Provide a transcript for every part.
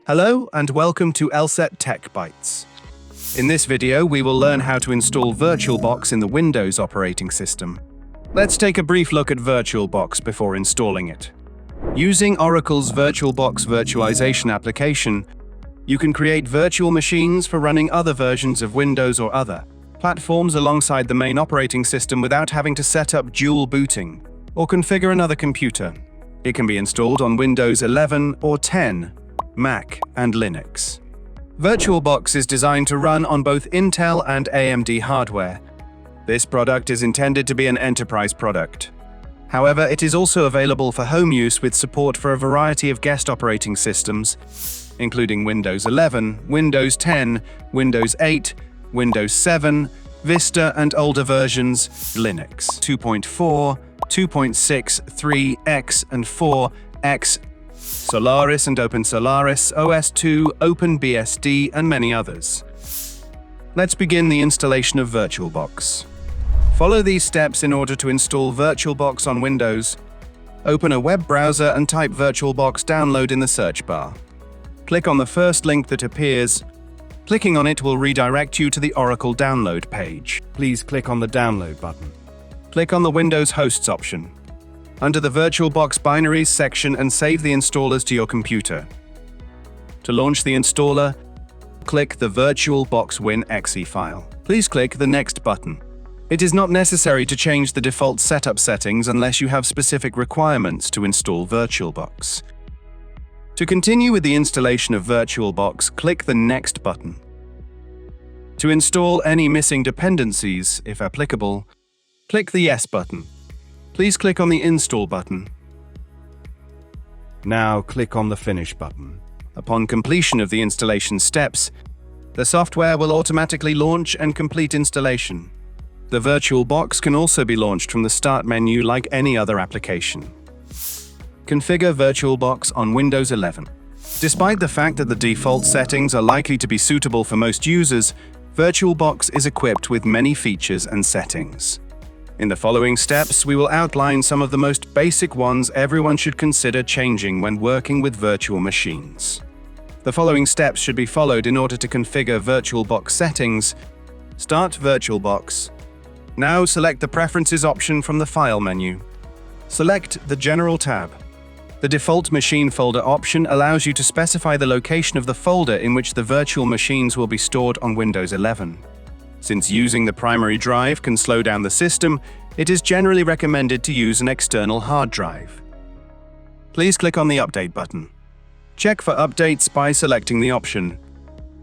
Hello and welcome to LSET Tech Bytes. In this video, we will learn how to install VirtualBox in the Windows operating system. Let's take a brief look at VirtualBox before installing it. Using Oracle's VirtualBox virtualization application, you can create virtual machines for running other versions of Windows or other platforms alongside the main operating system without having to set up dual booting or configure another computer. It can be installed on Windows 11 or 10, Mac, and Linux. VirtualBox is designed to run on both Intel and AMD hardware. This product is intended to be an enterprise product. However, it is also available for home use with support for a variety of guest operating systems, including Windows 11, Windows 10, Windows 8, Windows 7, Vista and older versions, Linux 2.4, 2.6, 3X and 4X, Solaris and OpenSolaris, OS2, OpenBSD, and many others. Let's begin the installation of VirtualBox. Follow these steps in order to install VirtualBox on Windows. Open a web browser and type VirtualBox download in the search bar. Click on the first link that appears. Clicking on it will redirect you to the Oracle download page. Please click on the download button. Click on the Windows hosts option under the VirtualBox binaries section and save the installers to your computer. To launch the installer, click the VirtualBox WinExe file. Please click the Next button. It is not necessary to change the default setup settings unless you have specific requirements to install VirtualBox. To continue with the installation of VirtualBox, click the Next button. To install any missing dependencies, if applicable, click the Yes button. Please click on the Install button. Now click on the Finish button. Upon completion of the installation steps, the software will automatically launch and complete installation. The VirtualBox can also be launched from the Start menu like any other application. Configure VirtualBox on Windows 11. Despite the fact that the default settings are likely to be suitable for most users, VirtualBox is equipped with many features and settings. In the following steps, we will outline some of the most basic ones everyone should consider changing when working with virtual machines. The following steps should be followed in order to configure VirtualBox settings. Start VirtualBox. Now select the Preferences option from the File menu. Select the General tab. The default machine folder option allows you to specify the location of the folder in which the virtual machines will be stored on Windows 11. Since using the primary drive can slow down the system, it is generally recommended to use an external hard drive. Please click on the Update button. Check for updates by selecting the option.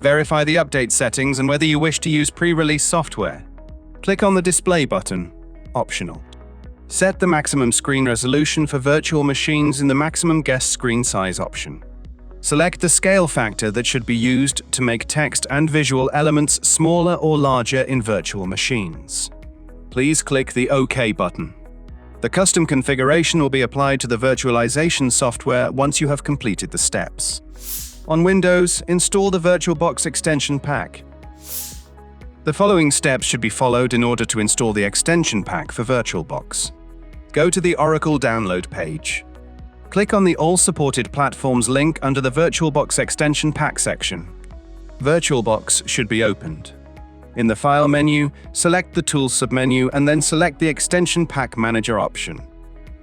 Verify the update settings and whether you wish to use pre-release software. Click on the Display button, optional. Set the maximum screen resolution for virtual machines in the maximum guest screen size option. Select the scale factor that should be used to make text and visual elements smaller or larger in virtual machines. Please click the OK button. The custom configuration will be applied to the virtualization software once you have completed the steps. On Windows, install the VirtualBox extension pack. The following steps should be followed in order to install the extension pack for VirtualBox. Go to the Oracle download page. Click on the All Supported Platforms link under the VirtualBox Extension Pack section. VirtualBox should be opened. In the File menu, select the Tools submenu and then select the Extension Pack Manager option.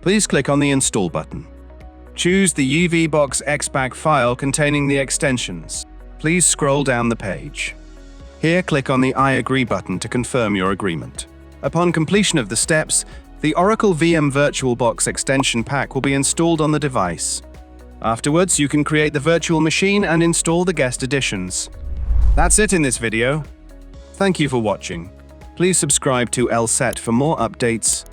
Please click on the Install button. Choose the UVBox XPack file containing the extensions. Please scroll down the page. Here, click on the I agree button to confirm your agreement. Upon completion of the steps, the Oracle VM VirtualBox extension pack will be installed on the device. Afterwards, you can create the virtual machine and install the guest additions. That's it in this video. Thank you for watching. Please subscribe to LSET for more updates